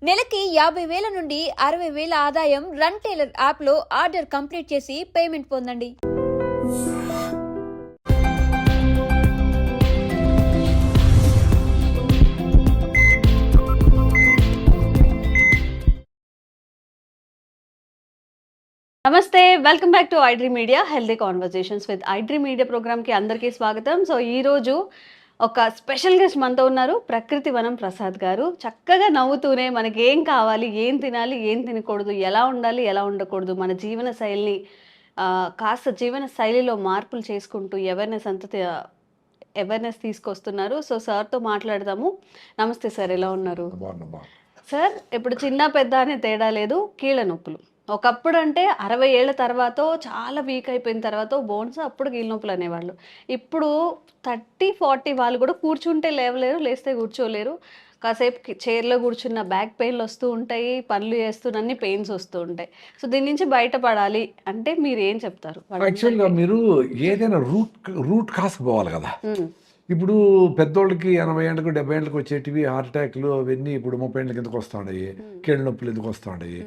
నెలకి 50,000 నుండి 60,000 ఆదాయం రన్ టైలర్ యాప్లో ఆర్డర్ కంప్లీట్ చేసి పేమెంట్ పొందండి. నమస్తే, welcome back to iDream media healthy conversations with ఐడ్రీ media ప్రోగ్రామ్కి అందరికీ స్వాగతం. సో ఈరోజు ఒక స్పెషల్ గెస్ట్ మనతో ఉన్నారు, ప్రకృతి వనం ప్రసాద్ గారు. చక్కగా నవ్వుతూనే మనకి ఏం కావాలి, ఏం తినాలి, ఏం తినకూడదు, ఎలా ఉండాలి, ఎలా ఉండకూడదు, మన జీవన శైలిని కాస్త జీవన శైలిలో మార్పులు చేసుకుంటూ అవేర్నెస్ తీసుకొస్తున్నారు. సో సార్తో మాట్లాడదాము. నమస్తే సార్, ఎలా ఉన్నారు? సార్, ఇప్పుడు చిన్న పెద్ద అనే తేడా లేదు, కీళ్ళ నొప్పులు ఒకప్పుడు అంటే 60 ఏళ్ల తర్వాత చాలా వీక్ అయిపోయిన తర్వాత బోన్స్ అప్పుడు కీళ్ళ నొప్పులు అనేవాళ్ళు. ఇప్పుడు 30-40 వాళ్ళు కూడా కూర్చుంటే లేవలేరు, లేస్తే కూర్చోలేరు. కాసేపు చైర్లో కూర్చున్న బ్యాక్ పెయిన్లు వస్తూ ఉంటాయి, పనులు చేస్తున్న పెయిన్స్ వస్తూ ఉంటాయి. సో దీని నుంచి బయటపడాలి అంటే మీరు ఏం చెప్తారు? యాక్చువల్గా మీరు ఏదైనా రూట్ కాస్కి పోవాలి కదా. ఇప్పుడు పెద్దోళ్ళకి 80 ఏళ్ళకు 70 ఏళ్ళకి వచ్చేటివి హార్ట్ అటాక్లు అవన్నీ ఇప్పుడు 30 ఏళ్ళకి ఎందుకు వస్తూ ఉన్నాయి, కీళ్ళ నొప్పులు ఎందుకు వస్తూ ఉన్నాయి,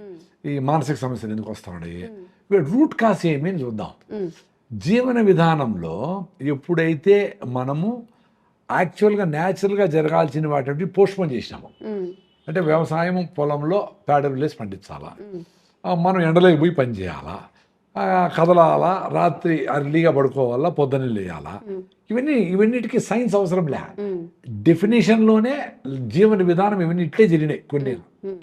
ఈ మానసిక సమస్యలు ఎందుకు వస్తూ ఉన్నాయి, రూట్ కాస్ ఏమి అని చూద్దాం. జీవన విధానంలో ఎప్పుడైతే మనము యాక్చువల్గా న్యాచురల్గా జరగాల్సిన వాటి పోస్ట్పోన్ చేసినాము, అంటే వ్యవసాయం పొలంలో పేడలు వేసి పండించాలా, మనం ఎండలోకి పోయి పని చేయాలా, కదలాలా, రాత్రి అర్లీగా పడుకోవాలా, పొద్దున్న లేయాలా, ఇవన్నిటికీ సైన్స్ అవసరం లే. డెఫినేషన్లోనే జీవన విధానం ఇవన్నీ ఇట్లే జరిగినాయి. కొన్ని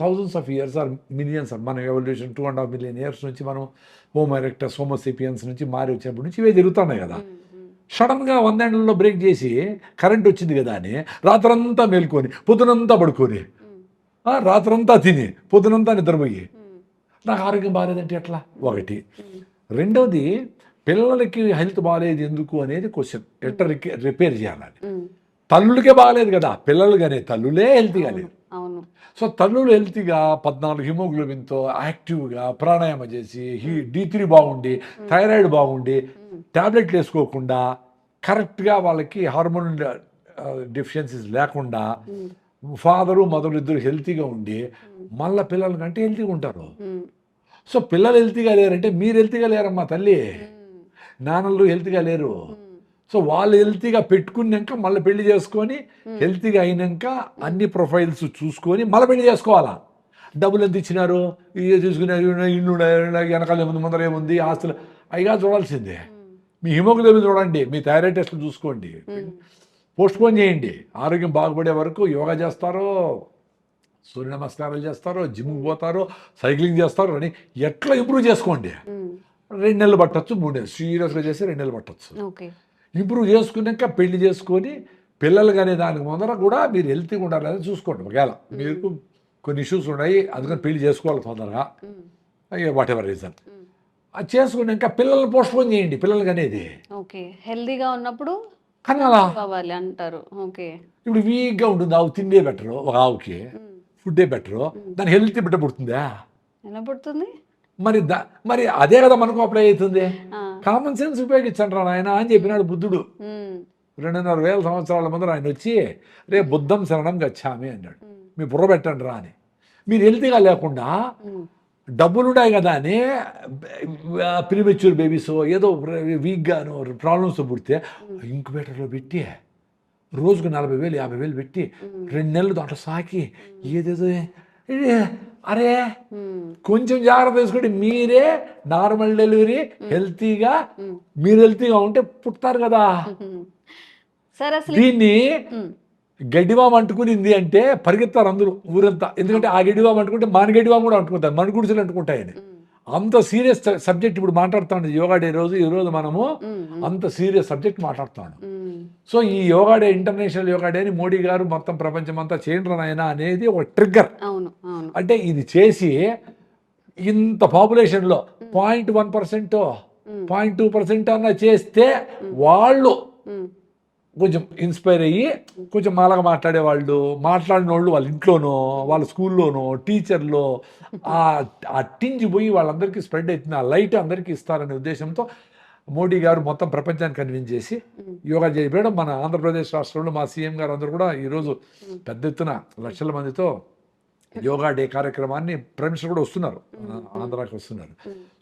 thousands of years or millions of మన ఎవల్యూషన్ 2.5 మిలియన్ ఇయర్స్ నుంచి మనం హోమో ఎరెక్టస్ హోమోసేపియన్స్ నుంచి మారి వచ్చినప్పటి నుంచి ఇవే జరుగుతున్నాయి కదా. సడన్గా 100 ఏళ్లలో బ్రేక్ చేసి కరెంట్ వచ్చింది కదా అని రాత్రంతా మేల్కొని పొద్దునంతా పడుకొని, రాత్రంతా తిని పొద్దునంతా నిద్రపోయి నాకు ఆరోగ్యం బాగాలేదంటే ఎట్లా? ఒకటి. రెండోది, పిల్లలకి హెల్త్ బాగాలేదు ఎందుకు అనేది క్వశ్చన్. ఎట్లా రిపేర్ చేయాలని. తల్లులకే బాగాలేదు కదా, పిల్లలు కానీ తల్లులే హెల్తీగా లేరు. సో తల్లులు హెల్తీగా 14 హిమోగ్లోబిన్తో యాక్టివ్గా ప్రాణాయామం చేసి D3 బాగుండి, థైరాయిడ్ బాగుండి, ట్యాబ్లెట్లు వేసుకోకుండా కరెక్ట్గా వాళ్ళకి హార్మోన్ డెఫిషియన్సీస్ లేకుండా ఫాదరు మదరు ఇద్దరు హెల్తీగా ఉండి మళ్ళీ పిల్లల కంటే హెల్తీగా ఉంటారు. సో పిల్లలు హెల్తీగా లేరంటే మీరు హెల్తీగా లేరమ్మా తల్లి, నాన్నలు హెల్తీగా లేరు. సో వాళ్ళు హెల్తీగా పెట్టుకున్నాక మళ్ళీ పెళ్లి చేసుకొని హెల్తీగా అయినాక అన్ని ప్రొఫైల్స్ చూసుకొని మళ్ళీ పెళ్లి చేసుకోవాలా. డబ్బులు ఎంత ఇచ్చినారు, ఇవి చూసుకున్నారు, ఇల్లు వెనకాల ఏముంది, ముందర ఏముంది, ఆస్తులు అయిగా చూడాల్సిందే. మీ హిమోగ్లోబిన్ చూడండి, మీ థైరాయిడ్ టెస్ట్లు చూసుకోండి, పోస్ట్పోన్ చేయండి. ఆరోగ్యం బాగుపడే వరకు యోగా చేస్తారో, సూర్య నమస్కారాలు చేస్తారో, జిమ్కి పోతారో, సైక్లింగ్ చేస్తారో అని ఎట్లా ఇంప్రూవ్ చేసుకోండి. 2 నెలలు పట్టచ్చు, 3 నెలలు సీరియస్గా చేస్తే 2 నెలలు పట్టచ్చు. ఇంప్రూవ్ చేసుకున్నాక పెళ్లి చేసుకొని పిల్లలు కానీ దానికి ముందర కూడా మీరు హెల్తీగా ఉండాలని చూసుకోండి. ఒకవేళ మీకు కొన్ని ఇష్యూస్ ఉన్నాయి అందుకని పెళ్లి చేసుకోవాలి తొందరగా, వాట్ ఎవర్ రీజన్, అది చేసుకున్నాక పిల్లల్ని పోస్ట్పోన్ చేయండి. పిల్లలకి అనేది హెల్తీగా ఉన్నప్పుడు కనాలా అంటారు. ఇప్పుడు వీక్గా ఉంటుంది ఆవు, తిండే బెటరు. ఒక ఆవుకి ఫుడ్డే బెటరు, దాని హెల్తీ బిడ్డ పుడుతుందా? ఎలా పుడుతుంది మరి అదే కదా మనకు అప్లై అవుతుంది. కామన్ సెన్స్ ఉపయోగించండి రా ఆయన అని చెప్పినాడు బుద్ధుడు. 2,500 సంవత్సరాల ముందర ఆయన వచ్చి రే బుద్ధం శరణం గచ్చామి అన్నాడు. మీ బుర్ర పెట్టండి రా అని. మీరు హెల్తీగా లేకుండా డబ్బులు ఉన్నాయి కదా అని ప్రీమెచ్యూర్ బేబీస్ ఏదో వీక్గాను ప్రాబ్లమ్స్ పుడితే ఇంక్యుబేటర్లో పెట్టి రోజుకు 40,000 50,000 పెట్టి 2 నెలలు దాంట్లో సాకి ఏదేదో, అరే కొంచెం జాగ్రత్త తీసుకుంటే మీరే నార్మల్ డెలివరీ హెల్తీగా, మీరు హెల్తీగా ఉంటే పుడతారు కదా. దీన్ని గడ్డివామ అంటుకునింది అంటే పరిగెత్తారు అందరూ ఊరంతా. ఎందుకంటే ఆ గడ్డివామ అంటుకుంటే మన గడ్డివామ కూడా అంటుకుంటారు, మన గుడిసెలు అంటుకుంటాయని. అంత సీరియస్ సబ్జెక్ట్ ఇప్పుడు మాట్లాడుతాను. యోగా డే రోజు ఈరోజు మనము అంత సీరియస్ సబ్జెక్ట్ మాట్లాడుతాను. సో ఈ yoga day, international yoga day అని మోడీ గారు మొత్తం ప్రపంచం అంతా చేయండి నాయన అనేది ఒక ట్రిగ్గర్. అంటే ఇది చేసి ఇంత పాపులేషన్లో 0.1% 0.2% అన్న చేస్తే వాళ్ళు కొంచెం ఇన్స్పైర్ అయ్యి కొంచెం మాలాగా మాట్లాడిన వాళ్ళు వాళ్ళ ఇంట్లోనో వాళ్ళ స్కూల్లోనో టీచర్లో ఆ టింజ్ పోయి వాళ్ళందరికీ స్ప్రెడ్ అవుతుంది. ఆ లైట్ అందరికీ ఇస్తారనే ఉద్దేశంతో మోడీ గారు మొత్తం ప్రపంచాన్ని కన్విన్స్ చేసి యోగా చేయడం. మన ఆంధ్రప్రదేశ్ రాష్ట్రంలో మా సీఎం గారు అందరూ కూడా ఈరోజు పెద్ద ఎత్తున లక్షల మందితో యోగా డే కార్యక్రమాన్ని ప్రైమ్ మినిస్టర్ కూడా వస్తున్నారు, ఆంధ్రాకి వస్తున్నారు.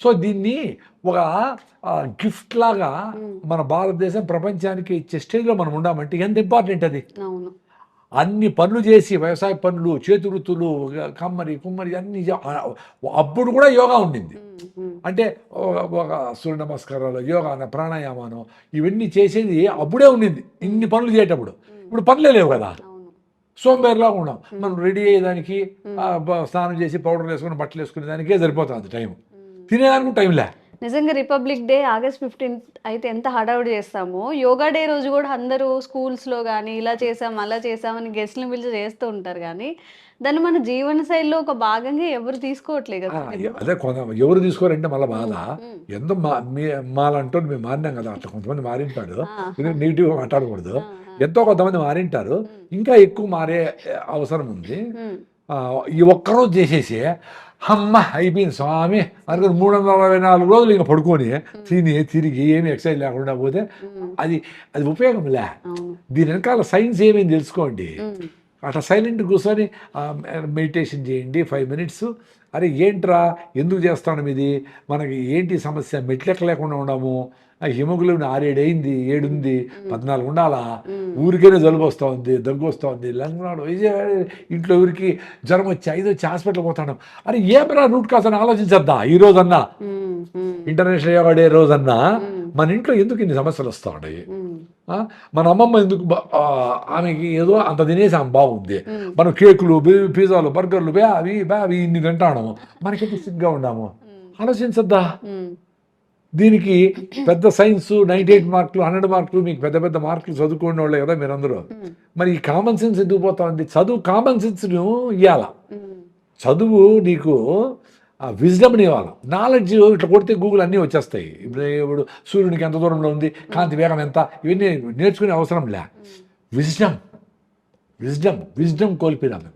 సో దీన్ని ఒక గిఫ్ట్ లాగా మన భారతదేశం ప్రపంచానికి ఇచ్చే స్టేజ్లో మనం ఉండామంటే ఎంత ఇంపార్టెంట్ అది. అవును. అన్ని పనులు చేసి, వ్యవసాయ పనులు, చేతి వృత్తులు, కమ్మరి కుమ్మరి అన్ని అప్పుడు కూడా యోగా ఉండింది. అంటే ఒక సూర్య నమస్కారాలు, యోగా, ప్రాణాయామానం ఇవన్నీ చేసేది అప్పుడే ఉండింది ఇన్ని పనులు చేసేటప్పుడు. ఇప్పుడు పనులే లేవు కదా, సోంబేరులాగా ఉన్నాం. మనం రెడీ అయ్యేదానికి స్నానం చేసి పౌడర్ వేసుకుని బట్టలు వేసుకునే దానికే సరిపోతుంది టైం, తినేదానికి టైం లే. నిజంగా రిపబ్లిక్ డే August 15 అయితే ఎంత హడావుడి చేస్తామో, యోగా డే రోజు కూడా అందరూ స్కూల్స్లో కానీ ఇలా చేసాం అలా చేసామని గెస్ట్ని పిలిచి చేస్తూ ఉంటారు, కానీ దాన్ని మన జీవన శైలిలో ఒక భాగంగా ఎవరు తీసుకోవట్లేదు కదా. అదే ఎవరు తీసుకోరంటే మళ్ళీ బాధ. ఎంతో మాలంటూ మేము మారినాం కదా, అట్లా కొంతమంది మారింటాడు, నెగిటివ్గా మాట్లాడకూడదు. ఎంతో కొంతమంది మారింటారు, ఇంకా ఎక్కువ మారే అవసరం ఉంది. ఈ ఒక్కరోజు చేసేసి అమ్మ అయిపోయింది స్వామి అనుకుని 364 రోజులు ఇంకా పడుకొని తిరిగి ఏమి ఎక్సర్సైజ్ లేకుండా పోతే అది ఉపయోగం లే. దీని వెనకాల సైన్స్ ఏమేమి తెలుసుకోండి. అట్లా సైలెంట్ కూర్చొని మెడిటేషన్ చేయండి 5 minutes. అరే ఏంట్రా ఎందుకు చేస్తాం ఇది, మనకి ఏంటి సమస్య, మెట్లెక్కలేకుండా ఉన్నాము, హిమోగ్లోబిన్ 6-7 అయింది, 7 ఉంది, 14 ఉండాలా, ఊరికైనా జలుబు వస్తూ ఉంది, దగ్గు వస్తూ ఉంది, లంగ్నాడు, ఇంట్లో ఊరికి జ్వరం వచ్చి 5 వచ్చి హాస్పిటల్ పోతాం. అరే ఏమరా రూట్ కాజ్ అని ఆలోచించద్దా ఈ రోజన్నా, ఇంటర్నేషనల్ యోగా డే రోజన్నా మన ఇంట్లో ఎందుకు ఇన్ని సమస్యలు వస్తూ ఉంటాయి. మన అమ్మమ్మ ఎందుకు ఆమెకి ఏదో అంత తినేసి ఆమె బాగుంది, మనం కేకులు, పిజ్జాలు, బర్గర్లు అవి ఇన్ని తింటాము, మనకి సిగ్గా ఉన్నాము, ఆలోచించద్దా. దీనికి పెద్ద సైన్స్ 98 మార్కులు 100 మార్కులు, మీకు పెద్ద పెద్ద మార్కులు చదువుకునే వాళ్ళే కదా మీరందరూ. మరి ఈ కామన్ సెన్స్ ఎందుకు పోతా ఉంది? చదువు కామన్ సెన్స్ను ఇవ్వాల, చదువు నీకు విజ్డమ్ని ఇవ్వాలి. నాలెడ్జ్ ఇట్లా కొడితే గూగుల్ అన్నీ వచ్చేస్తాయి. ఇప్పుడు సూర్యునికి ఎంత దూరంలో ఉంది, కాంతి వేగం ఎంత, ఇవన్నీ నేర్చుకునే అవసరం లే. విజ్డమ్ కోల్పోయినాము,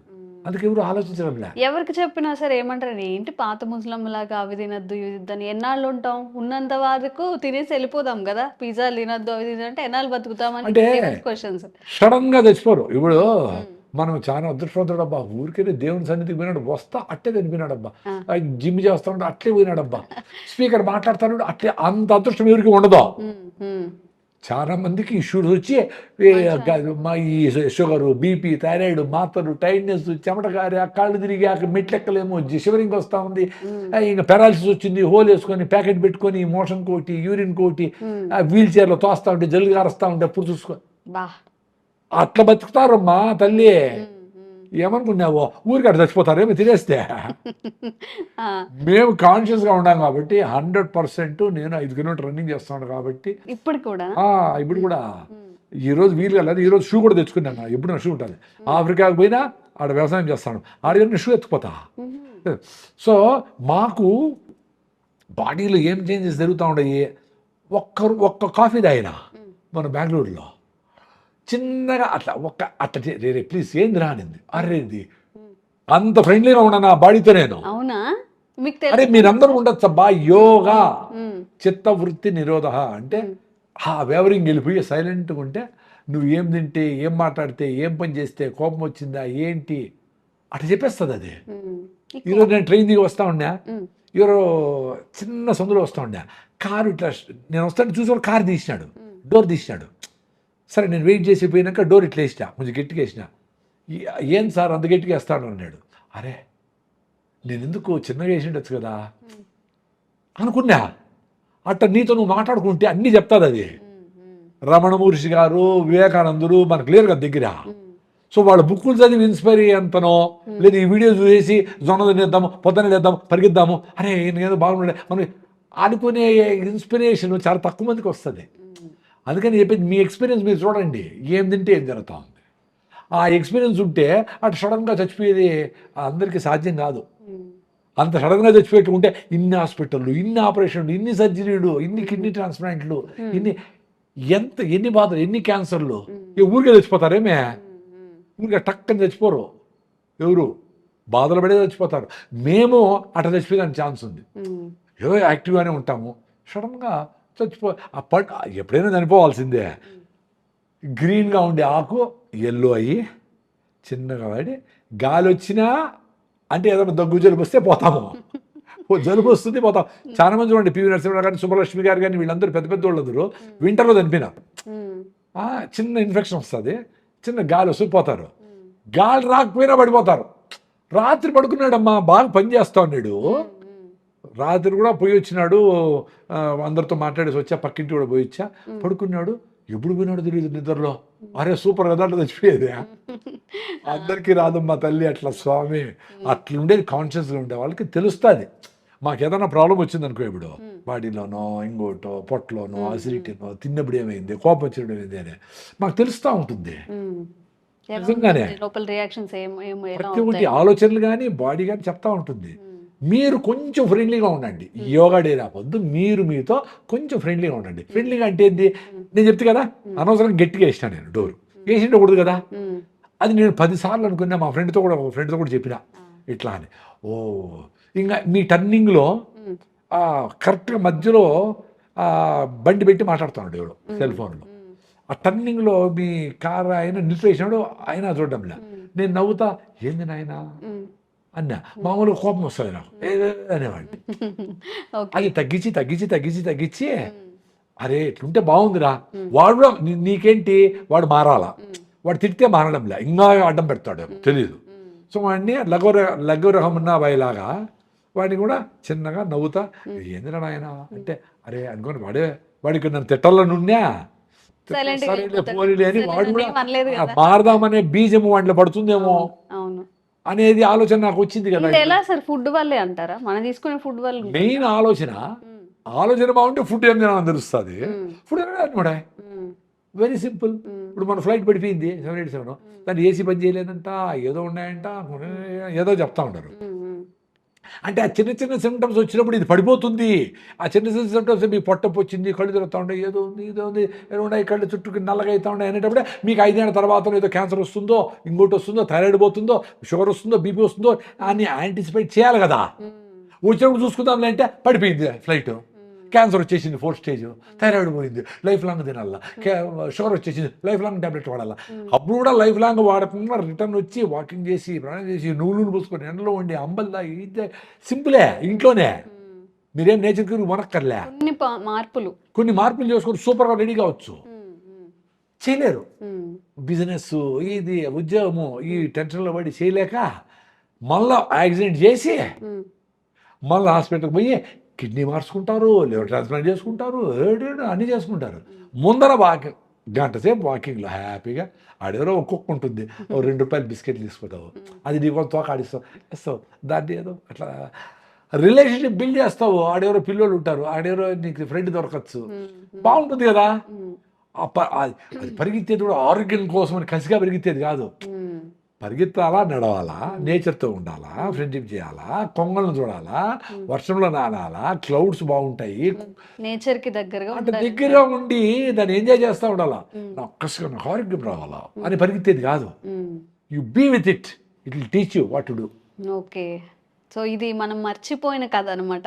అందుకే ఎవరు ఆలోచించడం లే. ఎవరికి చెప్పినా సరే ఏమంటారు, ఏంటి పాత ముస్లింలాగా అవి తినద్దు ఇవి తినద్దని, ఎన్నాళ్ళు ఉంటాం, ఉన్నంత వరకు తినేసి వెళ్ళిపోదాం కదా, పిజ్జాలు తినద్దు అవి తినంటే ఎన్నాళ్ళు బతుకుతామని అంటే క్వశ్చన్స్. సడన్ గా తెచ్చిపోరు. ఇప్పుడు మనం చాలా అదృష్టవంతుడు అబ్బా, ఊరికైనా దేవుని సన్నిధికి పోయినాడు, వస్తా అట్టే చనిపోయినాడబ్బా, జిమ్ చేస్తా ఉంటే అట్లే పోయినాడబ్బా, స్పీకర్ మాట్లాడుతాడు అట్లే, అంత అదృష్టం ఎవరికి ఉండదు. చాలా మందికి ఇష్యూస్ వచ్చి ఈ షుగరు, బీపీ, థైరాయిడ్, మాత్రలు, టైట్నెస్, చెమట కారి, కాళ్ళు తిరిగి మెట్లెక్కలేమో, షివరింగ్ వస్తూ ఉంది, ఇంకా పెరాలసిస్ వచ్చింది, హోల్ వేసుకొని ప్యాకెట్ పెట్టుకొని మోషన్ కోటి, యూరిన్ కోటి, వీల్ చైర్లో తోస్తూ ఉంటే, జల్లు గారుస్తూ ఉంటే అప్పుడు చూసుకో, అట్లా బతుకుతారమ్మా తల్లి. ఏమనుకున్నావో ఊరికి అట్లా చచ్చిపోతారేమో తినేస్తే. మేము కాన్షియస్గా ఉన్నాం కాబట్టి 100% నేను 5 కిలోమీటర్ రన్నింగ్ చేస్తున్నాను కాబట్టి ఇప్పుడు కూడా ఈరోజు వీలు కలదు. ఈరోజు షూ కూడా తెచ్చుకున్నాను, ఎప్పుడు నా షూ ఉంటుంది. ఆఫ్రికాకు పోయినా ఆడ వ్యవసాయం చేస్తాను, ఆడ షూ ఎత్తుకుపోతా. సో బాడీలో ఏం చేంజెస్ జరుగుతూ ఉన్నాయి. ఒక్క కాఫీ తాగినా మన బెంగళూరులో చిన్నగా అట్లా రే ప్లీజ్ ఏంది రానింది, అరేది అంత ఫ్రెండ్లీగా ఉన్నా నా బాడీతో నేను. అరే మీరందరూ ఉండొచ్చు అబ్బా. యోగా చిత్త వృత్తి నిరోధ అంటే ఆ వేవరింగ్ వెళ్ళిపోయి సైలెంట్గా ఉంటే, నువ్వు ఏం తింటే, ఏం మాట్లాడితే, ఏం పని చేస్తే, కోపం వచ్చిందా ఏంటి అట్లా చెప్పేస్తుంది అది. ఈరోజు నేను ట్రైన్ దిగి వస్తూ ఉన్నా, ఎవరో చిన్న సందులో వస్తూ ఉన్నా, కారు ఇట్లా నేను వస్తాను చూసి కారు తీసినాడు, డోర్ తీసినాడు. సరే నేను వెయిట్ చేసి పోయినాక డోర్ ఇట్లా వేసినా, కొంచెం గట్టిగా వేసినా. ఏం సార్ అంత గట్టిగా వేస్తాడు అన్నాడు. అరే నేను ఎందుకు చిన్నగా వేసి ఉండొచ్చు కదా అనుకున్నా. అట్లా నీతో నువ్వు మాట్లాడుకుంటే అన్నీ చెప్తాది అది. రమణ మహర్షి గారు, వివేకానందుడు మనకు లేరు కదా దగ్గర. సో వాళ్ళ బుక్కులు చదివి ఇన్స్పైర్ అయ్యేంతనో, లేదు ఈ వీడియో చూసేసి జొన్న తినేద్దాము, పొద్దున్న లేద్దాము, పరిగెద్దాము, అరే నేనేదో బాగుండే మనం అనుకునే ఇన్స్పిరేషన్ చాలా తక్కువ మందికి వస్తుంది. అందుకని చెప్పేది మీ ఎక్స్పీరియన్స్ మీరు చూడండి, ఏం తింటే ఏం జరుగుతూ ఉంది. ఆ ఎక్స్పీరియన్స్ ఉంటే అటు సడన్గా చచ్చిపోయేది అందరికీ సాధ్యం కాదు. అంత సడన్గా చచ్చిపోయేట్టుకుంటే ఇన్ని హాస్పిటళ్ళు, ఇన్ని ఆపరేషన్లు, ఇన్ని సర్జరీలు, ఇన్ని కిడ్నీ ట్రాన్స్ప్లాంట్లు, ఎన్ని బాధలు, ఎన్ని క్యాన్సర్లు. ఊరికే చచ్చిపోతారేమే, ఊరికే టక్కని చచ్చిపోరు ఎవరు, బాధలు పడే చచ్చిపోతారు. మేము అట్లా చచ్చిపోయేదానికి ఛాన్స్ ఉంది. ఏదో యాక్టివ్గానే ఉంటాము, సడన్గా ఎప్పుడైనా చనిపోవాల్సిందే. గ్రీన్గా ఉండే ఆకు ఎల్లో అయ్యి చిన్నగా పడి గాలి వచ్చినా అంటే ఏదైనా దగ్గు జలుబు వస్తే పోతాము, ఓ జలుబు వస్తుంది పోతాం. చాలా మంది చూడండి, పివి నరసింహరావు గారిని, సుబ్బలక్ష్మి గారు కానీ వీళ్ళందరూ పెద్ద పెద్ద వాళ్ళందరూ వింటర్లో చనిపోయినారు. చిన్న ఇన్ఫెక్షన్ వస్తుంది, చిన్న గాలి వస్తే పోతారు. గాలి రాకపోయినా పడిపోతారు. రాత్రి పడుకున్నాడమ్మా, బాగా పని చేస్తా ఉన్నాడు. రాత్రి కూడా పోయి వచ్చినాడు, అందరితో మాట్లాడేసి వచ్చా, పక్కింటి కూడా పోయి వచ్చా, పడుకున్నాడు. ఎప్పుడు పోయినాడు తెలియదు నిద్రలో. అరే సూపర్ కదా అట్లా చచ్చిపోయేది. అందరికీ రాదమ్మా తల్లి అట్లా స్వామి. అట్లుండేది కాన్షియస్గా ఉండే వాళ్ళకి తెలుస్తుంది. మాకు ఏదైనా ప్రాబ్లం వచ్చింది అనుకో, ఇప్పుడు బాడీలోనో ఇంకోటో పొట్టలోనో అసిడిటీనో, తిన్నప్పుడు ఏమైంది, కోపం వచ్చినప్పుడు ఏమైంది అని మాకు తెలుస్తూ ఉంటుంది. నిజంగానే లోపల రియాక్షన్స్ ప్రతి ఒక్కటి ఆలోచనలు కానీ బాడీ కానీ చెప్తా ఉంటుంది. మీరు కొంచెం ఫ్రెండ్లీగా ఉండండి. యోగా డే రావద్దు, మీరు మీతో కొంచెం ఫ్రెండ్లీగా ఉండండి. ఫ్రెండ్లీగా అంటే ఏంది, నేను చెప్తే కదా, అనవసరంగా గట్టిగా వేసినా నేను డోర్ వేసి ఉండకూడదు కదా. అది నేను 10 సార్లు అనుకున్నా, మా ఫ్రెండ్తో కూడా చెప్పిన ఇట్లా అని. ఓ ఇంకా మీ టర్నింగ్లో కరెక్ట్గా మధ్యలో బండి పెట్టి మాట్లాడుతున్నాడు ఎవడు సెల్ ఫోన్లో. ఆ టర్నింగ్లో మీ కారు ఆయన నిలిపేసినాడు, ఆయన చూడడంలా. నేను నవ్వుతా, ఏంది నాయన అన్నా. మామూలుగా కోపం వస్తుంది నాకు అనేవాడిని. అది తగ్గించి అరే ఇట్లుంటే బాగుందిరా. వాడు కూడా నీకేంటి, వాడు మారాలా, వాడు తిడితే మారడంలే, ఇంకా అడ్డం పెడతాడు తెలీదు. సో వాడిని లఘురహమన్నా బాయిలాగా వాడిని కూడా చిన్నగా నవ్వుతా, ఏందిరా నాయన అంటే, అరే అనుకోని వాడికి నన్ను తిట్టాలనున్నా సరేలే పోనీలే అని వాడు కూడా మారదామనే బీజము వాటిలో పడుతుందేమో అనేది ఆలోచన నాకు వచ్చింది కదా. ఎలా సార్, ఫుడ్ వల్లే అంటారా? మనం తీసుకునే ఫుడ్ వల్ల మెయిన్ ఆలోచన బాగుంటే ఫుడ్ ఏం తినాలని తెలుస్తుంది. ఫుడ్ అనమాట వెరీ సింపుల్. ఇప్పుడు మన ఫ్లైట్ పడిపోయింది 787, దాన్ని ఏసీ పని చేయలేదంట, ఏదో ఉన్నాయంట, ఏదో చెప్తా ఉంటారు. అంటే ఆ చిన్న చిన్న సిమ్టమ్స్ వచ్చినప్పుడు ఇది పడిపోతుంది. ఆ చిన్న చిన్న సిమ్టమ్స్ మీకు పొట్టపు వచ్చింది, కళ్ళు తిరుగుతూ ఉండే, ఏదో ఉంది ఏదో ఉన్నాయి, కళ్ళు చుట్టూ నల్లగా అవుతూ ఉన్నాయి అనేటప్పుడే మీకు 5 ఏళ్ళ తర్వాత ఏదో క్యాన్సర్ వస్తుందో, ఇంకోటి వస్తుందో, థైరాయిడ్ పోతుందో, షుగర్ వస్తుందో, బీపీ వస్తుందో అని యాంటిసిపేట్ చేయాలి కదా. వచ్చినప్పుడు చూసుకుందాంలే అంటే పడిపోయింది ఫ్లైట్, క్యాన్సర్ వచ్చేసింది 4th స్టేజ్, థైరాయిడ్ పోయింది, లైఫ్ లాంగ్ తినాల, షుగర్ వచ్చేసింది, లైఫ్ లాంగ్ ట్యాబ్లెట్ వాడాలా. అప్పుడు కూడా లైఫ్ లాంగ్ వాడకుండా రిటర్న్ వచ్చి వాకింగ్ చేసి, ప్రాణం చేసి, నువ్వులు పోసుకొని, ఎండలో ఉండి, అంబల్లా, ఇది సింపులే. ఇంట్లోనే మీరేం నేచర్కి వనక్కర్లే. కొన్ని మార్పులు చేసుకొని సూపర్గా రెడీ కావచ్చు. చేయలేరు. బిజినెస్, ఇది ఉద్యోగము, ఈ టెన్షన్లో పడి చేయలేక మళ్ళా యాక్సిడెంట్ చేసి మళ్ళీ హాస్పిటల్కి పోయి కిడ్నీ మార్చుకుంటారు, లివర్ ట్రాన్స్ప్లాంట్ చేసుకుంటారు, అన్నీ చేసుకుంటారు. ముందర వాకింగ్, గంట సేపు వాకింగ్లో హ్యాపీగా ఆడెవరో ఒక్కొక్క ఉంటుంది, ₹2 బిస్కెట్లు తీసుకుంటావు, అది నీకు తోక ఆడిస్తావు, ఇస్తావు, దాన్ని ఏదో అట్లా రిలేషన్షిప్ బిల్డ్ చేస్తావు. ఆడెవరో పిల్లలు ఉంటారు, ఆడెవరో నీకు ఫ్రెండ్ దొరకచ్చు, బాగుంటుంది కదా. అది పరిగెత్తేది కూడా ఆరోగ్యం కోసం అని కసిగా పరిగెత్తేది కాదు. పరిగెత్తాలా, నడవాలా, నేచర్తో ఉండాలా, ఫ్రెండ్షిప్ చేయాలా, కొంగలను చూడాలా, వర్షంలో నానాలా, క్లౌడ్స్ బాగుంటాయి, నేచర్కి దగ్గరగా ఉండి దాన్ని ఎంజాయ్ చేస్తూ ఉండాలా. ఒక్కసారి నాకు ఆరోగ్యం రావాలా అని పరిగెత్తేది కాదు. You be with it, it will teach you what to do. Okay, so ఇది మనం మర్చిపోయిన కథ అనమాట.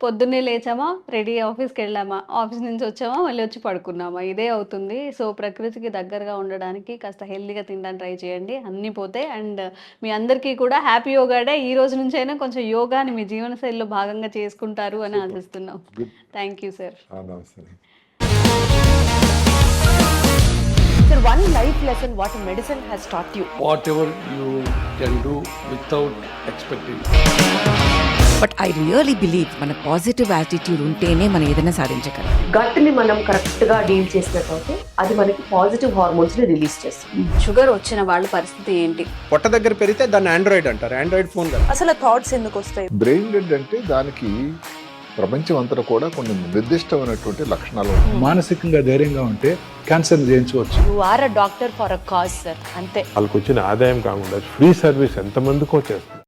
పొద్దున్నే లేచామా, రెడీ ఆఫీస్కి వెళ్ళామా, ఆఫీస్ నుంచి వచ్చామా, మళ్ళీ వచ్చి పడుకున్నామా, ఇదే అవుతుంది. సో ప్రకృతికి దగ్గరగా ఉండడానికి కాస్త హెల్తీగా తినడానికి ట్రై చేయండి, అన్నీ పోతాయి. అండ్ మీ అందరికీ కూడా హ్యాపీ యోగా డే. ఈ రోజు నుంచి అయినా కొంచెం యోగాని మీ జీవనశైలిలో భాగంగా చేసుకుంటారు అని ఆశిస్తున్నాం. Thank you sir. Sir, one life lesson what medicine has taught you. Whatever you can do without expecting. But I really believe మన పాజిటివ్ యాటిట్యూడ్ ఉంటేనే మనం ఏదైనా సాధించగలం. గట్ని మనం కరెక్ట్గా డీల్ చేసినట్లయితే అది మనకి పాజిటివ్ హార్మోన్స్ని రిలీజ్ చేస్తుంది. షుగర్ వచ్చిన వాళ్ళ పరిస్థితి ఏంటి? పొట్ట దగ్గర పెరిగితే దాన్ని ఆండ్రాయిడ్ అంటారు, ఆండ్రాయిడ్ ఫోన్ కదా. అసలు థాట్స్ ఎందుకు వస్తాయి? బ్రెయిన్ డెడ్ అంటే దానికి ప్రపంచం అంతా కూడా కొన్ని నిర్దిష్టమైనటువంటి లక్షణాలు ఉంటాయి. మానసికంగా ధైర్యంగా ఉంటే క్యాన్సర్ జయించవచ్చు. You are a doctor for a cause, sir. అంతే. వాళ్ళకి వచ్చిన ఆదాయం కాకుండా ఫ్రీ సర్వీస్ ఎంతమందికో చేస్తారు.